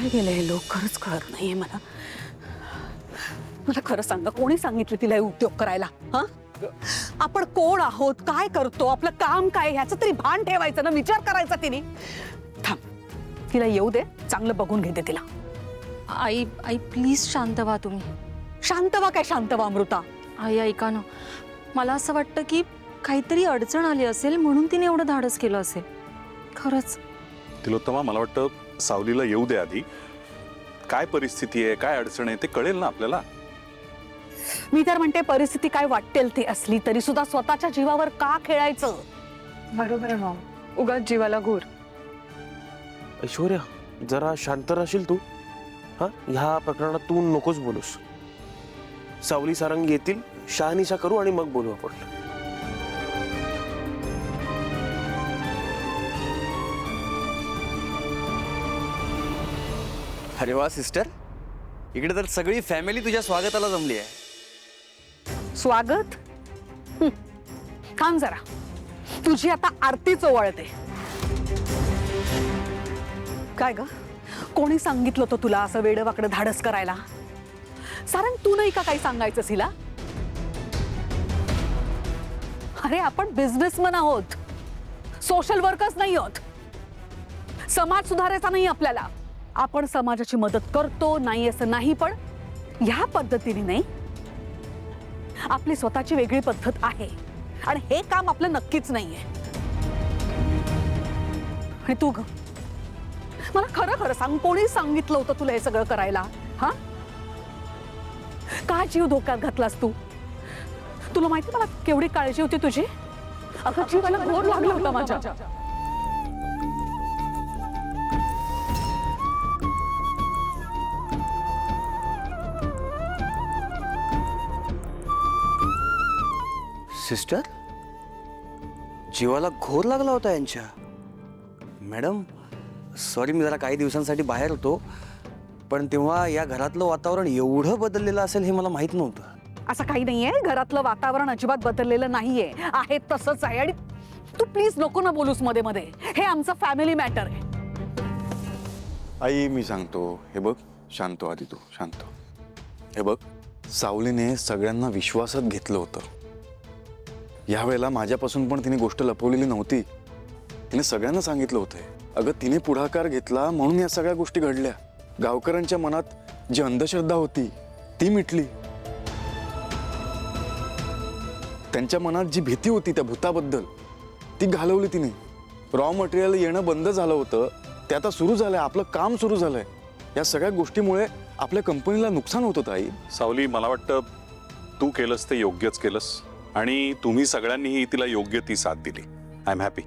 कुठे गेले हे लोक खरंच कळत नाहीये मला. मला खरं सांगा, कोणी सांगितलं तिला हे उद्योग करायला? हा, आपण कोण आहोत, काय करतो, आपलं काम काय, ह्याचं तरी भान ठेवायचं ना, विचार करायचा तिने. थांब, तिला येऊ दे, चांगलं बघून घेते तिला. आई आई प्लीज शांत व्हा तुम्ही. शांत व्हा काय शांत व्हा अमृता? आई ऐका ना, मला असं वाटतं की काहीतरी अडचण आली असेल म्हणून तिने एवढं धाडस केलं असेल. खरंच तिलोत्तमा, मला वाटतं सावलीला येऊ दे आधी. काय परिस्थिती आहे, काय अडचण आहे ते कळेल ना आपल्याला. मी तर म्हणते परिस्थिती काय वाटेल ती असली तरी सुद्धा स्वतःच्या जीवावर का खेळायचं? बरोबर आहे, उगाच जीवाला घोर. ऐश्वर्या, जरा शांत राहशील तू? हा, ह्या प्रकरणात तू नकोच बोलूस. सावली सारंग येतील, शहानिशा करू आणि मग बोलू आपण. अरे वा सिस्टर, इकडे तर सगळी फॅमिली तुझ्या स्वागताला जमली आहे. स्वागत? थांब जरा, तुझी आता आरतीच ओवाळते. काय ग, कोणी सांगितलं होतं तुला असं वेडवाकडं धाडस करायला? सारंग, तू नाही का काही सांगायचंस हिला? अरे आपण बिझनेसमन आहोत, सोशल वर्कर्स नाही आहोत. समाज सुधारायचा नाही आपल्याला. आपण समाजाची मदत करतो नाही असं नाही, पण ह्या पद्धतीने नाही. आपली स्वतःची वेगळी पद्धत आहे आणि हे काम आपलं नक्कीच नाहीये. आणि तू ग, मला खरं खरं सांग, कोणी सांगितलं होतं तुला हे सगळं करायला? हा, का जीव धोक्यात घातलास तू? तुला माहिती मला केवढी काळजी होती तुझी? अगं जीवाला घोर लागला होता माझ्या. सिस्टर, जीवाला घोर लागला होता यांच्या. मॅडम सॉरी, मी जरा काही दिवसांसाठी बाहेर होतो, पण तेव्हा या घरातलं वातावरण एवढं बदललेलं असेल हे मला माहित नव्हतं. असं काही नाहीये, घरातलं वातावरण अजिबात बदललेलं नाहीये, आहे तसंच आहे. आणि तू प्लीज नको ना बोलूस मध्ये मध्ये, हे आमचं फॅमिली मॅटर आहे. आई, मी सांगतो, हे बघ, शांत आधी तू, शांत. हे बघ, सावलीने सगळ्यांना विश्वासात घेतलं होतं. यावेळेला माझ्यापासून पण तिने गोष्ट लपवलेली नव्हती. तिने सगळ्यांना सांगितलं होतं. अगं, तिने पुढाकार घेतला म्हणून या सगळ्या गोष्टी घडल्या. गावकऱ्यांच्या मनात जी अंधश्रद्धा होती ती मिटली. त्यांच्या मनात जी भीती होती त्या भूताबद्दल ती घालवली तिने. रॉ मटेरियल येणं बंद झालं होतं, ते आता सुरू झालंय. आपलं काम सुरू झालंय. या सगळ्या गोष्टीमुळे आपल्या कंपनीला नुकसान होत होतं. आई सावली, मला वाटतं तू केलंस ते योग्यच केलंस आणि तुम्ही सगळ्यांनीही तिला योग्य ती साथ दिली. I am happy.